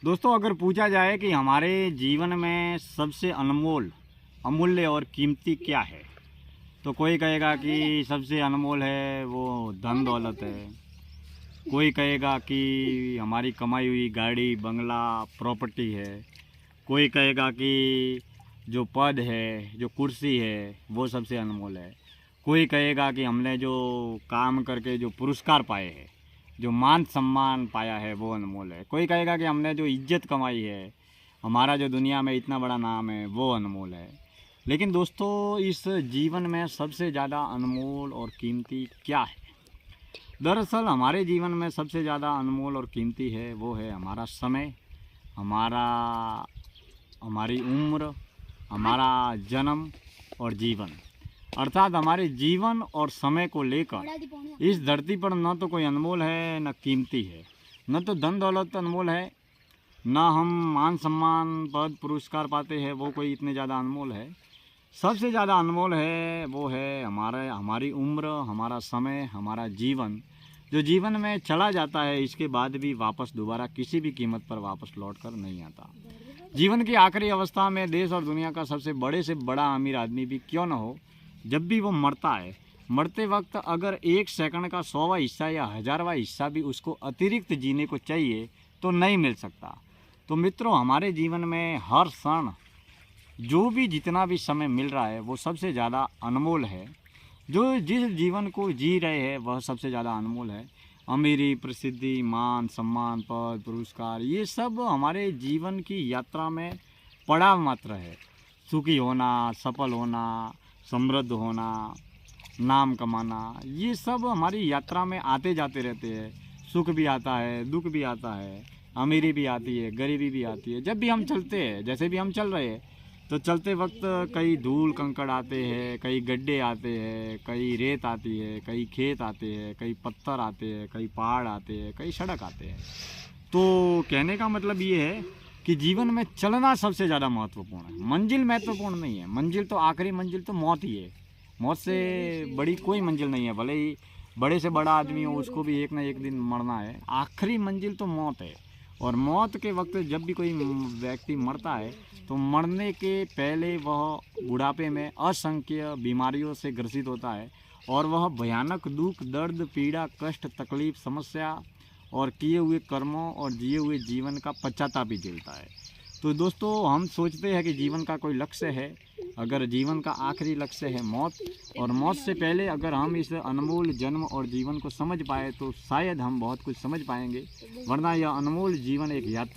दोस्तों, अगर पूछा जाए कि हमारे जीवन में सबसे अनमोल, अमूल्य और कीमती क्या है, तो कोई कहेगा कि सबसे अनमोल है वो धन दौलत है। कोई कहेगा कि हमारी कमाई हुई गाड़ी, बंगला, प्रॉपर्टी है। कोई कहेगा कि जो पद है, जो कुर्सी है, वो सबसे अनमोल है। कोई कहेगा कि हमने जो काम करके जो पुरस्कार पाए हैं, जो मान सम्मान पाया है, वो अनमोल है। कोई कहेगा कि हमने जो इज्जत कमाई है, हमारा जो दुनिया में इतना बड़ा नाम है, वो अनमोल है। लेकिन दोस्तों, इस जीवन में सबसे ज़्यादा अनमोल और कीमती क्या है? दरअसल हमारे जीवन में सबसे ज़्यादा अनमोल और कीमती है वो है हमारा समय, हमारा हमारी उम्र, हमारा जन्म और जीवन। अर्थात हमारे जीवन और समय को लेकर इस धरती पर न तो कोई अनमोल है, न कीमती है। न तो धन दौलत अनमोल है, न हम मान सम्मान पद पुरस्कार पाते हैं, वो कोई इतने ज़्यादा अनमोल है। सबसे ज़्यादा अनमोल है वो है हमारी उम्र, हमारा समय, हमारा जीवन। जो जीवन में चला जाता है, इसके बाद भी वापस दोबारा किसी भी कीमत पर वापस लौट कर नहीं आता। जीवन की आखिरी अवस्था में देश और दुनिया का सबसे बड़े से बड़ा अमीर आदमी भी क्यों न हो, जब भी वो मरता है, मरते वक्त अगर 1 सेकंड का 100वां हिस्सा या 1000वां हिस्सा भी उसको अतिरिक्त जीने को चाहिए तो नहीं मिल सकता। तो मित्रों, हमारे जीवन में हर क्षण जो भी जितना भी समय मिल रहा है वो सबसे ज़्यादा अनमोल है। जो जिस जीवन को जी रहे हैं वह सबसे ज़्यादा अनमोल है। अमीरी, प्रसिद्धि, मान सम्मान, पद पुरस्कार, ये सब हमारे जीवन की यात्रा में पड़ाव मात्र है। सुखी होना, सफल होना, समृद्ध होना, नाम कमाना, ये सब हमारी यात्रा में आते जाते रहते हैं। सुख भी आता है, दुख भी आता है, अमीरी भी आती है, गरीबी भी आती है। जब भी हम चलते हैं, जैसे भी हम चल रहे हैं, तो चलते वक्त कई धूल कंकड़ आते हैं, कई गड्ढे आते हैं, कई रेत आती है, कई खेत आते हैं, कई पत्थर आते हैं, कई पहाड़ आते हैं, कई सड़क आते हैं। तो कहने का मतलब ये है कि जीवन में चलना सबसे ज़्यादा महत्वपूर्ण है। मंजिल महत्वपूर्ण नहीं है। मंजिल तो आखिरी मंजिल तो मौत ही है। मौत से बड़ी कोई मंजिल नहीं है। भले ही बड़े से बड़ा आदमी हो, उसको भी एक ना एक दिन मरना है। आखिरी मंजिल तो मौत है। और मौत के वक्त जब भी कोई व्यक्ति मरता है, तो मरने के पहले वह बुढ़ापे में असंख्य बीमारियों से ग्रसित होता है और वह भयानक दुख, दर्द, पीड़ा, कष्ट, तकलीफ, समस्या और किए हुए कर्मों और जिए हुए जीवन का पश्चाताप भी झेलता है। तो दोस्तों, हम सोचते हैं कि जीवन का कोई लक्ष्य है। अगर जीवन का आखिरी लक्ष्य है मौत, और मौत से पहले अगर हम इस अनमोल जन्म और जीवन को समझ पाए तो शायद हम बहुत कुछ समझ पाएंगे। वरना यह अनमोल जीवन एक यात्रा